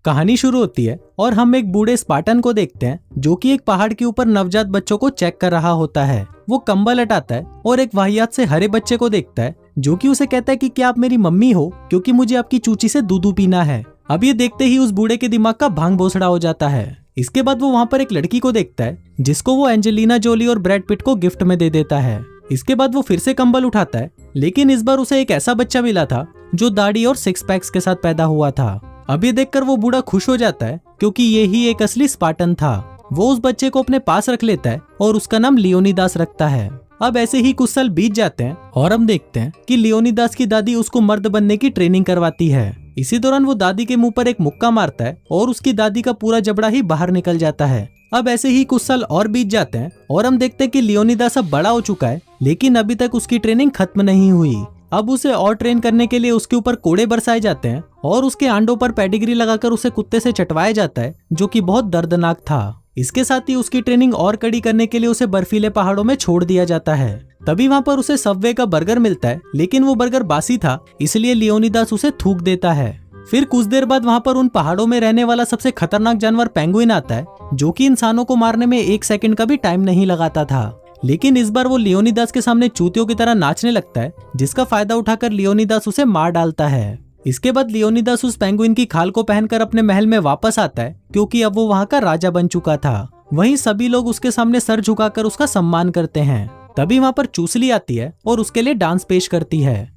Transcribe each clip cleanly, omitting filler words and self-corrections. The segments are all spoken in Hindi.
कहानी शुरू होती है और हम एक बूढ़े स्पार्टन को देखते हैं जो कि एक पहाड़ के ऊपर नवजात बच्चों को चेक कर रहा होता है। वो कंबल हटाता है और एक वाहियात से हरे बच्चे को देखता है जो कि उसे कहता है कि क्या आप मेरी मम्मी हो, क्योंकि मुझे आपकी चूची से दूध पीना है। अब ये देखते ही उस बूढ़े के दिमाग का भांग भोसड़ा हो जाता है। इसके बाद वो वहाँ पर एक लड़की को देखता है जिसको वो एंजेलिना जोली और ब्रैड पिट को गिफ्ट में दे देता है। इसके बाद वो फिर से कंबल उठाता है, लेकिन इस बार उसे एक ऐसा बच्चा मिला था जो दाढ़ी और सिक्स पैक्स के साथ पैदा हुआ था। अब ये देखकर वो बूढ़ा खुश हो जाता है क्योंकि ये ही एक असली स्पार्टन था। वो उस बच्चे को अपने पास रख लेता है और उसका नाम लियोनिदास रखता है। अब ऐसे ही कुछ साल बीत जाते हैं और हम देखते हैं कि लियोनिदास की दादी उसको मर्द बनने की ट्रेनिंग करवाती है। इसी दौरान वो दादी के मुंह पर एक मुक्का मारता है और उसकी दादी का पूरा जबड़ा ही बाहर निकल जाता है। अब ऐसे ही कुछ साल और बीत जाते हैं और हम देखते हैं कि लियोनिदास अब बड़ा हो चुका है, लेकिन अभी तक उसकी ट्रेनिंग खत्म नहीं हुई। अब उसे और ट्रेन करने के लिए उसके ऊपर कोड़े बरसाए जाते हैं और उसके आंडों पर पेडिग्री लगाकर उसे कुत्ते से चटवाया जाता है, जो कि बहुत दर्दनाक था। इसके साथ ही उसकी ट्रेनिंग और कड़ी करने के लिए उसे बर्फीले पहाड़ों में छोड़ दिया जाता है। तभी वहाँ पर उसे सबवे का बर्गर मिलता है, लेकिन वो बर्गर बासी था, इसलिए लियोनिदास उसे थूक देता है। फिर कुछ देर बाद वहाँ पर उन पहाड़ों में रहने वाला सबसे खतरनाक जानवर पेंगुइन आता है, जो कि इंसानों को मारने में 1 सेकंड का भी टाइम नहीं लगाता था। लेकिन इस बार वो लियोनिदास के सामने चूतियों की तरह नाचने लगता है, जिसका फायदा उठाकर लियोनिदास उसे मार डालता है। इसके बाद लियोनिदास उस पेंगुइन की खाल को पहनकर अपने महल में वापस आता है, क्योंकि अब वो वहाँ का राजा बन चुका था। वहीं सभी लोग उसके सामने सर झुकाकर उसका सम्मान करते हैं। तभी वहाँ पर चूसली आती है और उसके लिए डांस पेश करती है।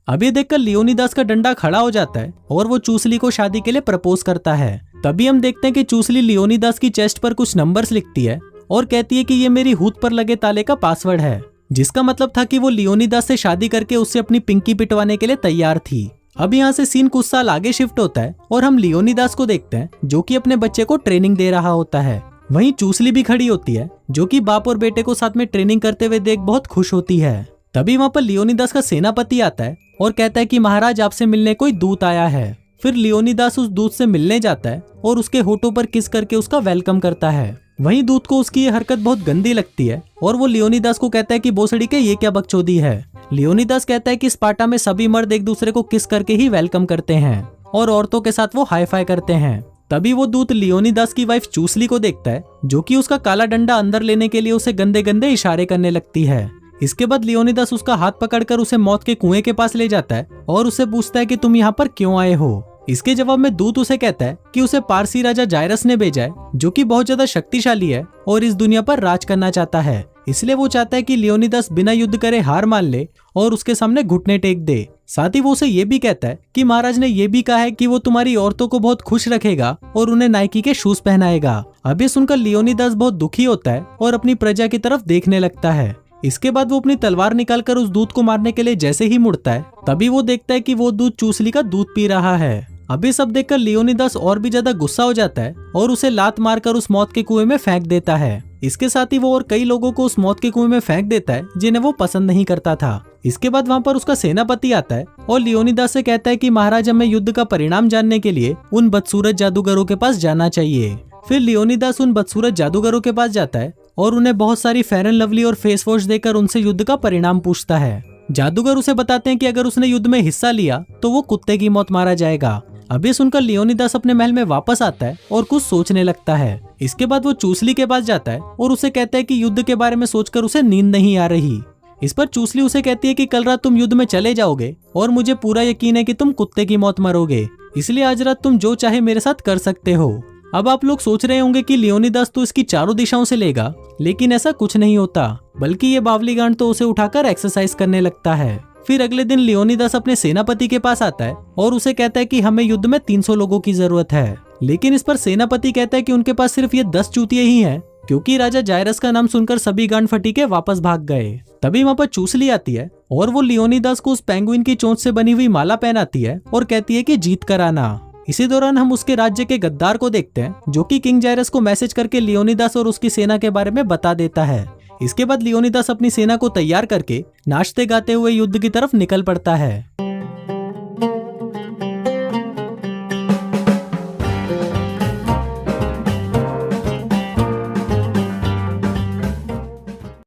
अब ये देखकर लियोनिदास का डंडा खड़ा हो जाता है और वो चूसली को शादी के लिए प्रपोज करता है। तभी हम देखते हैं कि चूसली लियोनिदास की चेस्ट पर कुछ नंबर्स लिखती है और कहती है कि ये मेरी हूत पर लगे ताले का पासवर्ड है, जिसका मतलब था कि वो लियोनिदास से शादी करके उससे अपनी पिंकी पिटवाने के लिए तैयार थी। अब यहाँ से सीन कुछ साल आगे शिफ्ट होता है और हम लियोनिदास को देखते हैं जो कि अपने बच्चे को ट्रेनिंग दे रहा होता है। वहीं चूसली भी खड़ी होती है, जो कि बाप और बेटे को साथ में ट्रेनिंग करते हुए देख बहुत खुश होती है। तभी वहाँ पर लियोनिदास का सेनापति आता है और कहता है कि महाराज आपसे मिलने कोई दूत आया है। फिर लियोनिदास उस दूत से मिलने जाता है और उसके होठों पर किस करके उसका वेलकम करता है। वहीं दूत को उसकी ये हरकत बहुत गंदी लगती है और वो लियोनिदास को कहता है कि भोसड़ी के ये क्या बकचोदी है। लियोनिदास कहता है कि स्पार्टा में सभी मर्द एक दूसरे को किस करके ही वेलकम करते हैं और औरतों के साथ वो हाई फाई करते हैं। तभी वो दूत लियोनिदास की वाइफ चूसली को देखता है, जो कि उसका काला डंडा अंदर लेने के लिए उसे गंदे गंदे इशारे करने लगती है। इसके बाद लियोनिदास उसका हाथ पकड़कर उसे मौत के कुएं के पास ले जाता है और उससे पूछता है कि तुम यहाँ पर क्यों आए हो। इसके जवाब में दूत उसे कहता है कि उसे पारसी राजा जायरस ने भेजा है, जो कि बहुत ज्यादा शक्तिशाली है और इस दुनिया पर राज करना चाहता है। इसलिए वो चाहता है कि लियोनिदास बिना युद्ध करे हार मान ले और उसके सामने घुटने टेक दे। साथ ही वो उसे ये भी कहता है कि महाराज ने ये भी कहा है कि वो तुम्हारी औरतों को बहुत खुश रखेगा और उन्हें नाइकी के शूज पहनाएगा। अब ये सुनकर लियोनिदास बहुत दुखी होता है और अपनी प्रजा की तरफ देखने लगता है। इसके बाद वो अपनी तलवार निकालकर उस दूत को मारने के लिए जैसे ही मुड़ता है, तभी वो देखता है कि वो दूत चूसली का दूध पी रहा है। अभी सब देखकर लियोनिदास और भी ज्यादा गुस्सा हो जाता है और उसे लात मारकर उस मौत के कुएं में फेंक देता है। इसके साथ ही वो और कई लोगों को उस मौत के कुएं में फेंक देता है जिन्हें वो पसंद नहीं करता था। इसके बाद वहाँ पर उसका सेनापति आता है और लियोनिदास से कहता है कि महाराज हमें युद्ध का परिणाम जानने के लिए उन बदसूरत जादूगरों के पास जाना चाहिए। फिर लियोनिदास उन बदसूरत जादूगरों के पास जाता है और उन्हें बहुत सारी फेयर एंड लवली और फेस वॉश देकर उनसे युद्ध का परिणाम पूछता है। जादूगर उसे बताते हैं कि अगर उसने युद्ध में हिस्सा लिया तो वो कुत्ते की मौत मारा जाएगा। अभी सुनकर लियोनिदास अपने महल में वापस आता है और कुछ सोचने लगता है। इसके बाद वो चूसली के पास जाता है और उसे कहता है कि युद्ध के बारे में सोचकर उसे नींद नहीं आ रही। इस पर चूसली उसे कहती है कि कल रात तुम युद्ध में चले जाओगे और मुझे पूरा यकीन है कि तुम कुत्ते की मौत मरोगे, इसलिए आज रात तुम जो चाहे मेरे साथ कर सकते हो। अब आप लोग सोच रहे होंगे कि लियोनिदास तो इसकी चारों दिशाओं से लेगा, लेकिन ऐसा कुछ नहीं होता, बल्कि ये बावली गांड तो उसे उठाकर एक्सरसाइज करने लगता है। फिर अगले दिन लियोनिदास अपने सेनापति के पास आता है और उसे कहता है कि हमें युद्ध में 300 लोगों की जरूरत है। लेकिन इस पर सेनापति कहता है कि उनके पास सिर्फ ये 10 चूतिए ही हैं, क्योंकि राजा जायरस का नाम सुनकर सभी गांड फटी के वापस भाग गए। तभी वहाँ पर चूसली आती है और वो लियोनिदास को उस पेंगुइन की चोंच से बनी हुई माला पहनाती है और कहती है कि जीत कर आना। इसी दौरान हम उसके राज्य के गद्दार को देखते हैं, जो कि किंग जायरस को मैसेज करके लियोनिदास और उसकी सेना के बारे में बता देता है। इसके बाद लियोनिदास अपनी सेना को तैयार करके नाचते गाते हुए युद्ध की तरफ निकल पड़ता है।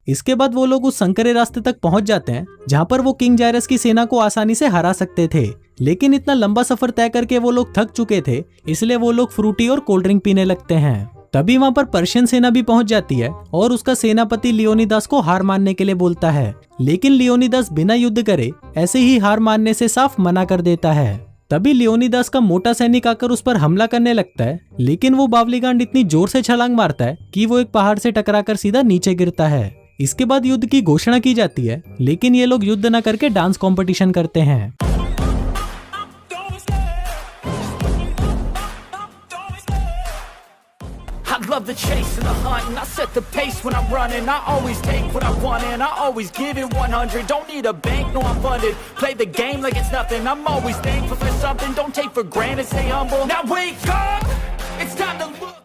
इसके बाद वो लोग उस संकरे रास्ते तक पहुंच जाते हैं जहां पर वो किंग जायरस की सेना को आसानी से हरा सकते थे, लेकिन इतना लंबा सफर तय करके वो लोग थक चुके थे, इसलिए वो लोग फ्रूटी और कोल्ड ड्रिंक पीने लगते हैं। तभी वहां पर पर्शियन सेना भी पहुंच जाती है और उसका सेनापति लियोनिदास को हार मानने के लिए बोलता है, लेकिन लियोनिदास बिना युद्ध करे ऐसे ही हार मानने से साफ मना कर देता है। तभी लियोनिदास का मोटा सैनिक आकर उस पर हमला करने लगता है, लेकिन वो बावलीगांड इतनी जोर से छलांग मारता है कि वो एक पहाड़ से टकराकर सीधा नीचे गिरता है। इसके बाद युद्ध की घोषणा की जाती है, लेकिन ये लोग युद्ध न करके डांस कंपटीशन करते हैं। I love the chase and the hunt and I set the pace when I'm running. I always take what I want and I always give it 100. Don't need a bank, no I'm funded. Play the game like it's nothing. I'm always thankful for something. Don't take for granted, stay humble. Now wake up, it's time to look.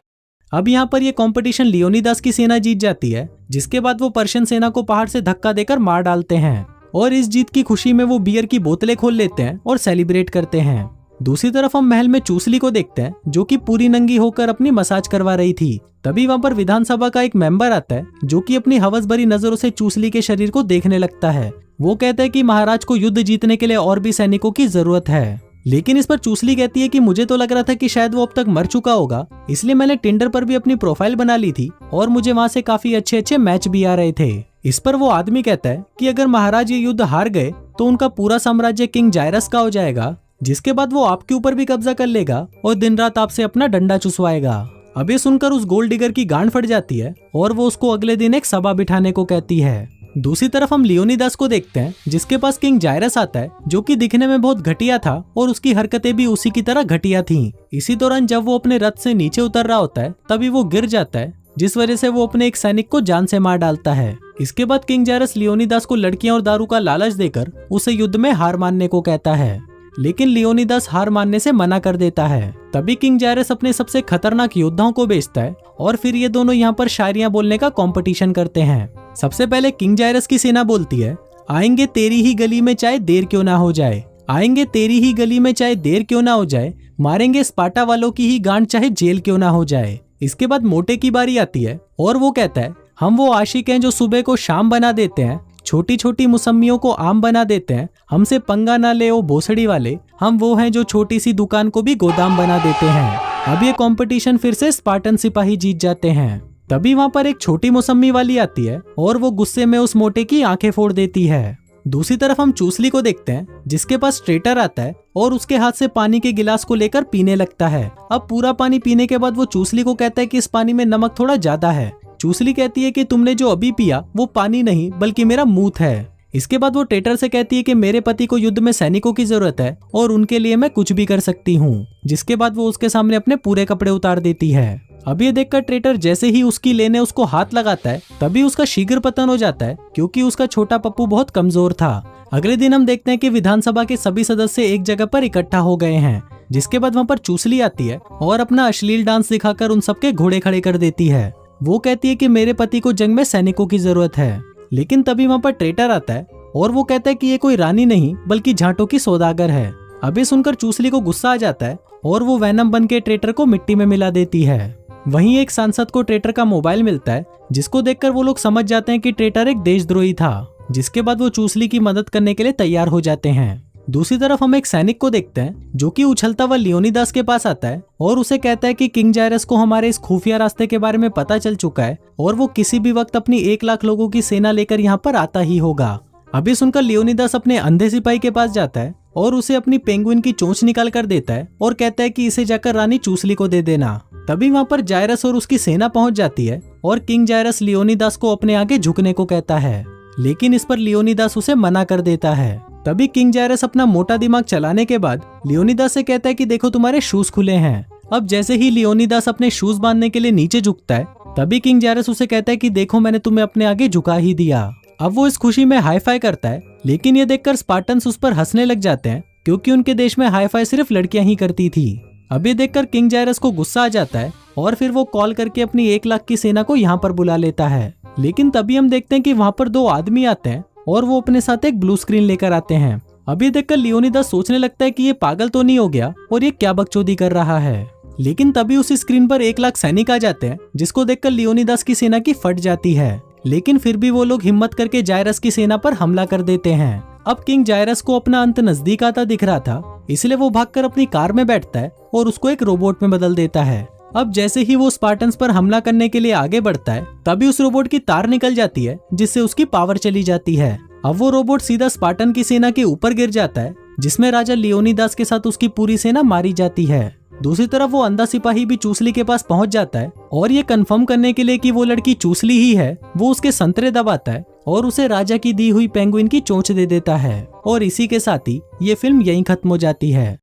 अब यहाँ पर ये कंपटीशन लियोनिदास की सेना जीत जाती है, जिसके बाद वो पर्शियन सेना को पहाड़ से धक्का देकर मार डालते हैं और इस जीत की खुशी में वो बियर की बोतलें खोल लेते हैं और सेलिब्रेट करते हैं। दूसरी तरफ हम महल में चूसली को देखते हैं, जो कि पूरी नंगी होकर अपनी मसाज करवा रही थी। तभी वहाँ पर विधानसभा का एक मेंबर आता है, जो कि अपनी हवस भरी नजरों से चूसली के शरीर को देखने लगता है। वो कहता है कि महाराज को युद्ध जीतने के लिए और भी सैनिकों की जरूरत है, लेकिन इस पर चूसली कहती है कि मुझे तो लग रहा था कि शायद वो अब तक मर चुका होगा, इसलिए मैंने टिंडर पर भी अपनी प्रोफाइल बना ली थी और मुझे वहाँ से काफी अच्छे अच्छे मैच भी आ रहे थे। इस पर वो आदमी कहता है कि अगर महाराज ये युद्ध हार गए तो उनका पूरा साम्राज्य किंग जायरस का हो जाएगा, जिसके बाद वो आपके ऊपर भी कब्जा कर लेगा और दिन रात आपसे अपना डंडा चुसवाएगा। अब ये सुनकर उस गोल्ड डिगर की गांड फट जाती है और वो उसको अगले दिन एक सभा बिठाने को कहती है। दूसरी तरफ हम लियोनिदास को देखते हैं, जिसके पास किंग जायरस आता है, जो कि दिखने में बहुत घटिया था और उसकी हरकतें भी उसी की तरह घटिया थीं। इसी दौरान जब वो अपने रथ से नीचे उतर रहा होता है, तभी वो गिर जाता है, जिस वजह से वो अपने एक सैनिक को जान से मार डालता है। इसके बाद किंग जायरस लियोनिदास को लड़कियां और दारू का लालच देकर उसे युद्ध में हार मानने को कहता है, लेकिन लियोनिदास हार मानने से मना कर देता है। तभी किंग जायरस अपने सबसे खतरनाक योद्धाओं को भेजता है और फिर ये दोनों यहाँ पर शायरियां बोलने का कंपटीशन करते हैं। सबसे पहले किंग जायरस की सेना बोलती है, आएंगे तेरी ही गली में चाहे देर क्यों ना हो जाए, आएंगे तेरी ही गली में चाहे देर क्यों ना हो जाए, मारेंगे स्पार्टा वालों की ही गांड चाहे जेल क्यों ना हो जाए। इसके बाद मोटे की बारी आती है और वो कहता है, हम वो आशिक हैं जो सुबह को शाम बना देते हैं, छोटी छोटी मुसम्मियों को आम बना देते हैं, हमसे पंगा ना ले ओ भोसड़ी वाले, हम वो हैं जो छोटी सी दुकान को भी गोदाम बना देते हैं। अब ये कंपटीशन फिर से स्पार्टन सिपाही जीत जाते हैं। तभी वहाँ पर एक छोटी मौसमी वाली आती है और वो गुस्से में उस मोटे की आंखें फोड़ देती है। दूसरी तरफ हम चूसली को देखते हैं, जिसके पास ट्रेटर आता है और उसके हाथ से पानी के गिलास को लेकर पीने लगता है। अब पूरा पानी पीने के बाद वो चूसली को कहता है कि इस पानी में नमक थोड़ा ज्यादा है। चूसली कहती है कि तुमने जो अभी पिया वो पानी नहीं बल्कि मेरा मूत है। इसके बाद वो ट्रेटर से कहती है कि मेरे पति को युद्ध में सैनिकों की जरूरत है और उनके लिए मैं कुछ भी कर सकती हूँ। जिसके बाद वो उसके सामने अपने पूरे कपड़े उतार देती है। अब ये देखकर ट्रेटर जैसे ही उसकी लेने उसको हाथ लगाता है, तभी उसका शीघ्र पतन हो जाता है, क्योंकि उसका छोटा पप्पू बहुत कमजोर था। अगले दिन हम देखते हैं कि विधानसभा के सभी सदस्य एक जगह पर इकट्ठा हो गए हैं। जिसके बाद वहाँ पर चूसली आती है और अपना अश्लील डांस दिखाकर उन सबके घोड़े खड़े कर देती है। वो कहती है कि मेरे पति को जंग में सैनिकों की जरूरत है, लेकिन तभी वहाँ पर ट्रेटर आता है और वो कहता है कि ये कोई रानी नहीं बल्कि झांटों की सौदागर है। अभी सुनकर चूसली को गुस्सा आ जाता है और वो वैनम बन के ट्रेटर को मिट्टी में मिला देती है। वहीं एक सांसद को ट्रेटर का मोबाइल मिलता है, जिसको देखकर वो लोग समझ जाते हैं कि ट्रेटर एक देशद्रोही था। जिसके बाद वो चूसली की मदद करने के लिए तैयार हो जाते हैं। दूसरी तरफ हम एक सैनिक को देखते हैं जो कि उछलता हुआ लियोनिदास के पास आता है और उसे कहता है कि किंग जायरस को हमारे इस खुफिया रास्ते के बारे में पता चल चुका है और वो किसी भी वक्त अपनी 1 लाख लोगों की सेना लेकर यहाँ पर आता ही होगा। अभी सुनकर लियोनिदास अपने अंधे सिपाही के पास जाता है और उसे अपनी पेंगुइन की चोंच निकाल कर देता है और कहता है कि इसे जाकर रानी चूसली को दे देना। तभी वहाँ पर जायरस और उसकी सेना पहुंच जाती है और किंग जायरस लियोनिदास को अपने आगे झुकने को कहता है, लेकिन इस पर लियोनिदास उसे मना कर देता है। तभी किंग जायरस अपना मोटा दिमाग चलाने के बाद लियोनिदास से कहता है कि देखो तुम्हारे शूज खुले हैं। अब जैसे ही लियोनिदास अपने शूज बांधने के लिए नीचे झुकता है, तभी किंग जायरस उसे कहता है कि देखो मैंने तुम्हें अपने आगे झुका ही दिया। अब वो इस खुशी में हाई फाई करता है, लेकिन ये देखकर स्पार्टन्स उस पर हंसने लग जाते हैं क्योंकि उनके देश में हाई फाई सिर्फ लड़कियां ही करती थी। अब ये देखकर किंग जायरस को गुस्सा आ जाता है और फिर वो कॉल करके अपनी 1 लाख की सेना को यहाँ पर बुला लेता है। लेकिन तभी हम देखते हैं कि वहाँ पर 2 आदमी आते हैं और वो अपने साथ एक ब्लू स्क्रीन लेकर आते हैं। अब ये देखकर लियोनिदास सोचने लगता है कि ये पागल तो नहीं हो गया और ये क्या बकचोदी कर रहा है। लेकिन तभी उसी स्क्रीन पर 1 लाख सैनिक आ जाते हैं, जिसको देखकर लियोनिदास की सेना की फट जाती है। लेकिन फिर भी वो लोग हिम्मत करके जायरस की सेना पर हमला कर देते हैं। अब किंग जायरस को अपना अंत नजदीक आता दिख रहा था, इसलिए वो भागकर अपनी कार में बैठता है और उसको एक रोबोट में बदल देता है। अब जैसे ही वो स्पार्टन्स पर हमला करने के लिए आगे बढ़ता है, तभी उस रोबोट की तार निकल जाती है, जिससे उसकी पावर चली जाती है। अब वो रोबोट सीधा स्पार्टन की सेना के ऊपर गिर जाता है, जिसमें राजा लियोनिदास के साथ उसकी पूरी सेना मारी जाती है। दूसरी तरफ वो अंधा सिपाही भी चूसली के पास पहुंच जाता है और ये कंफर्म करने के लिए कि वो लड़की चूसली ही है, वो उसके संतरे दबाता है और उसे राजा की दी हुई पेंगुइन की चोंच दे देता है। और इसी के साथ ही ये फिल्म यहीं खत्म हो जाती है।